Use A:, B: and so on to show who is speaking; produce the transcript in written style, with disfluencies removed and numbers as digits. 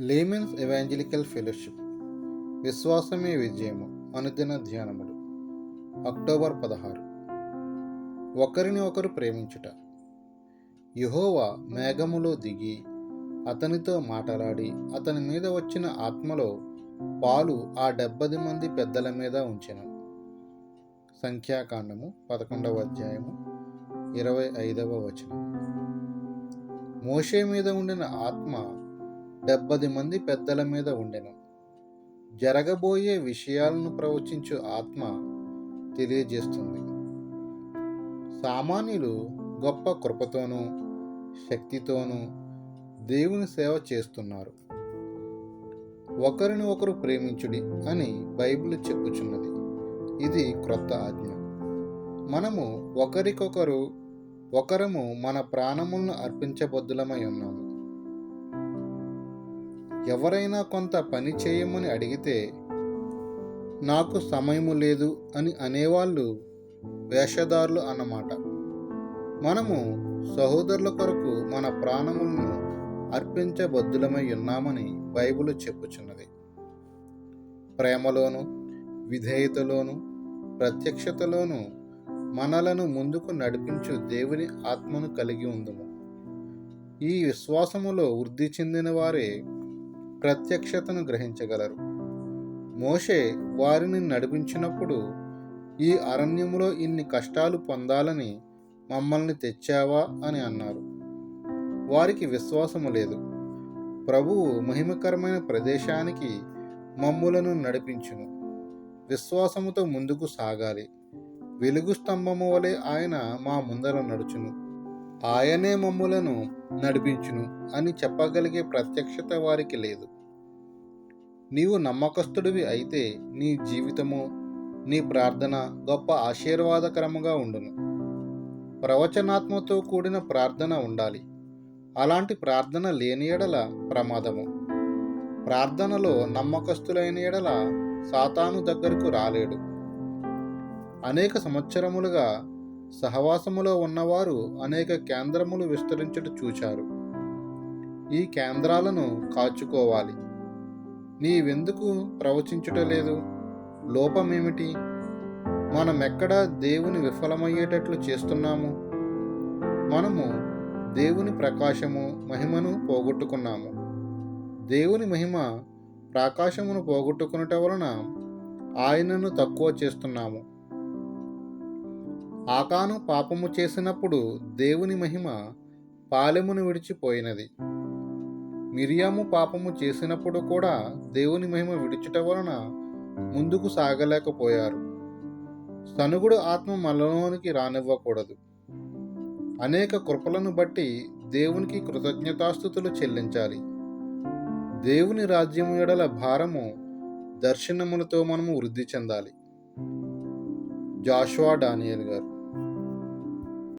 A: Laymen's evangelical fellowship విశ్వాసమే విజయము అనుదిన ధ్యానములు October 16. ఒకరిని ఒకరు ప్రేమించుట. యెహోవా మేఘములో దిగి అతనితో మాటలాడి అతని మీద వచ్చిన ఆత్మలో పాలు ఆ 70 మంది పెద్దల మీద ఉంచెను. సంఖ్యాకాండము 11వ అధ్యాయము 25వ వచనం. మోషే మీద ఉండిన ఆత్మ 70 మంది పెద్దల మీద ఉండెను. జరగబోయే విషయాలను ప్రవచించు ఆత్మ తెలియజేస్తుంది. సామాన్యులు గొప్ప కృపతోనూ శక్తితోనూ దేవుని సేవ చేస్తున్నారు. ఒకరిని ఒకరు ప్రేమించుడి అని బైబిల్ చెప్పుచున్నది. ఇది క్రొత్త ఆజ్ఞ. మనము ఒకరము మన ప్రాణములను అర్పించబద్దులమై ఉన్నాము. ఎవరైనా కొంత పని చేయమని అడిగితే నాకు సమయము లేదు అని అనేవాళ్ళు వేషధారులు అన్నమాట. మనము సహోదరుల కొరకు మన ప్రాణములను అర్పించబద్దులమై ఉన్నామని బైబిల్ చెప్పుచున్నది. ప్రేమలోను విధేయతలోను ప్రత్యక్షతలోను మనలను ముందుకు నడిపించు దేవుని ఆత్మను కలిగి ఉందుము. ఈ విశ్వాసములో వృద్ధి చెందిన వారే ప్రత్యక్షతను గ్రహించగలరు. మోషే వారిని నడిపించినప్పుడు, ఈ అరణ్యములో ఇన్ని కష్టాలు పొందాలని మమ్మల్ని తెచ్చావా అని అన్నారు. వారికి విశ్వాసము లేదు. ప్రభువు మహిమకరమైన ప్రదేశానికి మమ్ములను నడిపించును. విశ్వాసముతో ముందుకు సాగాలి. వెలుగు స్తంభము వలె ఆయన మా ముందర నడుచును. ఆయనే మమ్ములను నడిపించును అని చెప్పగలిగే ప్రత్యక్షత వారికి లేదు. నీవు నమ్మకస్తుడివి అయితే నీ జీవితము, నీ ప్రార్థన గొప్ప ఆశీర్వాదకరముగా ఉండును. ప్రవచనాత్మతో కూడిన ప్రార్థన ఉండాలి. అలాంటి ప్రార్థన లేని ఎడల ప్రమాదము. ప్రార్థనలో నమ్మకస్తులైన ఎడల సాతాను దగ్గరకు రాలేడు. అనేక సంవత్సరములుగా సహవాసములో ఉన్నవారు అనేక కేంద్రములు విస్తరించుట చూచారు. ఈ కేంద్రాలను కాచుకోవాలి. నీవెందుకు ప్రవచించుట లేదు? లోపమేమిటి? మనమెక్కడ దేవుని విఫలమయ్యేటట్లు చేస్తున్నాము? మనము దేవుని ప్రకాశము మహిమను పోగొట్టుకున్నాము. దేవుని మహిమ ప్రకాశమును పోగొట్టుకునుట వలన ఆయనను తక్కువ చేస్తున్నాము. ఆకాను పాపము చేసినప్పుడు దేవుని మహిమ పాలెమును విడిచిపోయినది. మిరియాము పాపము చేసినప్పుడు కూడా దేవుని మహిమ విడిచుట వలన ముందుకు సాగలేకపోయారు. సనుగుడు ఆత్మ మనలోనికి రానివ్వకూడదు. అనేక కృపలను బట్టి దేవునికి కృతజ్ఞతాస్తుతులు చెల్లించాలి. దేవుని రాజ్యము ఎడల భారము, దర్శనములతో మనము వృద్ధి చెందాలి. జాషువా డానియల్ గారు.